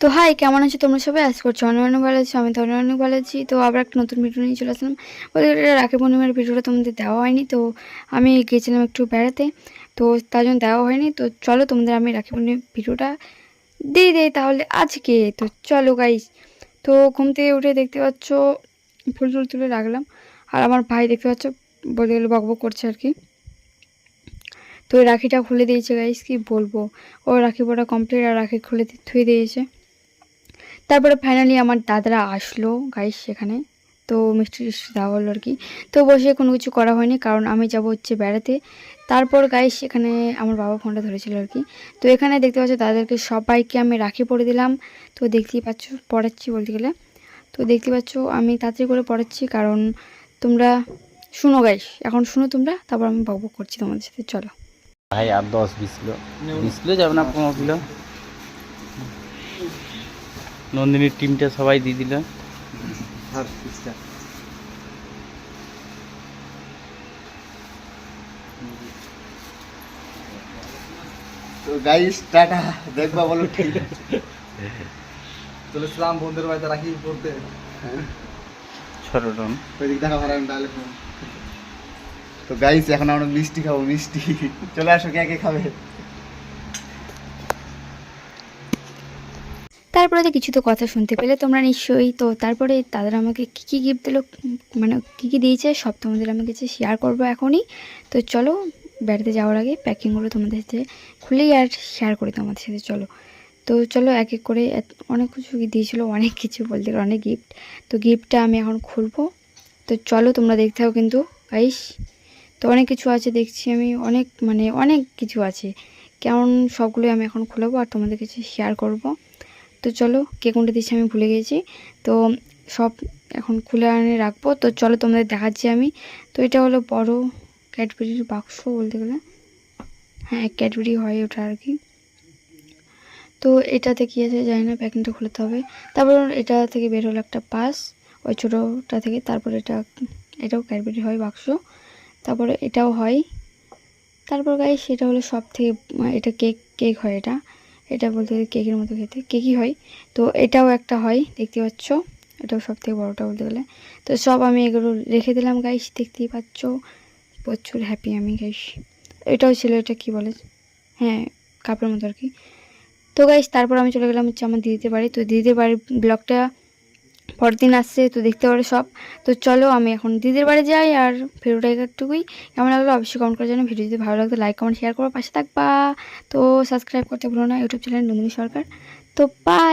তো হাই, কেমন আছো তোমরা সবাই? আশা করছি অনেক অনেক ভালো আছি। আমি তো অনেক অনেক ভালো আছি। তো আবার একটা নতুন ভিডিও নিয়ে চলে আসলাম। বলতে গেলে এটা রাখি পূর্ণিমার ভিডিওটা তোমাদের দেওয়া হয়নি, তো আমি গিয়েছিলাম একটু বেড়াতে, তো তার জন্য দেওয়া হয়নি। তো চলো তোমাদের আমি রাখি পূর্ণিমার ভিডিওটা দিয়ে দেই তাহলে আজকে। তো চলো গাইস। তো ঘুম থেকে উঠে দেখতে পাচ্ছ ফুল টুল তুলে রাখলাম, আর আমার ভাই দেখতে পাচ্ছ বলতে গেলে বকবক করছে আর কি। তো রাখিটা খুলে দিয়েছে গাইস, কি বলবো, ও রাখি পড়া কমপ্লিট আর রাখি খুলে থুয়ে দিয়েছে। তারপরে ফাইনালি আমার দাদারা আসলো গাইস সেখানে, তো মিষ্টি টিষ্টি দেওয়া হলো আর কি। তো বসে কোনো কিছু করা হয়নি, কারণ আমি যাব হচ্ছে বেড়াতে। তারপর গাইস এখানে আমার বাবা ফোনটা ধরেছিল আর কি। তো এখানে দেখতে পাচ্ছ তাদেরকে সবাইকে আমি রাখি পরে দিলাম। তো দেখতেই পাচ্ছ পড়াচ্ছি বলতে গেলে। তো দেখতে পাচ্ছ আমি তাড়াতাড়ি করে পড়াচ্ছি, কারণ তোমরা শুনো গাইস, এখন শুনো তোমরা, তারপর আমি বকবক করছি তোমাদের সাথে। চলো ভাই আর 10-20 কিলো 20 কিলো যাবে না, 15 কিলো। নন্দিনীর টিমটা সবাই দিয়ে দিল। তো গাইস টাটা, দেখবা বলো ঠিক আছে। চলেছিলাম বন্ধুর বাড়িতে রাখি পড়তে। ছোট টন ওইদিক দেখা ভাড়া তাহলে। তো গাইস এখন আমরা মিষ্টি খাবো, মিষ্টি চলে আসো, কে কে খাবে? তারপরে তো কিছু তো কথা শুনতে পেলে তোমরা নিশ্চয়ই। তো তারপরে তাদের আমাকে কী কী গিফট দিলো, মানে কী কী দিয়েছে সব তোমাদের আমি কাছে শেয়ার করবো এখনই। তো চলো বেড়াতে যাওয়ার আগে প্যাকিংগুলো তোমাদের সাথে খুলেই আর শেয়ার করি তোমাদের সাথে। চলো তো চলো এক এক করে অনেক কিছু দিয়েছিলো, অনেক কিছু বলতে গেলে অনেক গিফট। তো গিফটটা আমি এখন খুলবো। তো চলো তোমরা দেখতে হবে কিন্তু গাইস। তো অনেক কিছু আছে দেখছি আমি, অনেক মানে অনেক কিছু আছে, কেমন সবগুলোই আমি এখন খুলবো আর তোমাদের কাছে শেয়ার করব। তো চলো কে কোনটা দিচ্ছি আমি ভুলে গেছি। তো সব এখন খুলে আনে রাখবো। তো চলো তোমাদের দেখাচ্ছি আমি। তো এটা হলো বড় ক্যাডবেরির বাক্স বলতে গেলে, হ্যাঁ ক্যাডবেরি হয় ওটা আর কি। তো এটাতে কী আছে জানি না, প্যাকিংটা খুলতে হবে। তারপর এটা থেকে বের হলো একটা পাস ওই ছোটোটা থেকে। তারপর এটাও ক্যাডবেরি হয় বাক্স। তারপরে এটাও হয়। তারপর গাইস সেটা হলো সব থেকে, এটা কেক হয়। এটা এটা বলতে গেলে কেকের মতো খেতে, কেকই হয়। তো এটাও একটা হয় দেখতে পাচ্ছ, এটাও সব থেকে বড়োটা বলতে গেলে। তো সব আমি এগুলো রেখে দিলাম গাইস, দেখতেই পাচ্ছ প্রচুর হ্যাপি আমি গাইস। এটাও ছিল, এটা কি বলে, হ্যাঁ কাপের মতো আর কি। তো গাইস তারপর আমি চলে গেলাম হচ্ছে আমার দিদিদের বাড়ি। তো দিদিদের বাড়ির ব্লগটা পরের দিন আসছে, তো দেখতে পারো সব। তো চলো আমি এখন দিদির বাড়ি যাই, আর ভিডিওটা একটুকুই কেমন লাগলো অবশ্যই কমেন্ট করার জন্য। ভিডিও যদি ভালো লাগতো লাইক কমেন্ট শেয়ার করো, পাশে থাকবা। তো সাবস্ক্রাইব করতে ভুলো না ইউটিউব চ্যানেল নন্দিনী সরকার। তো বাই।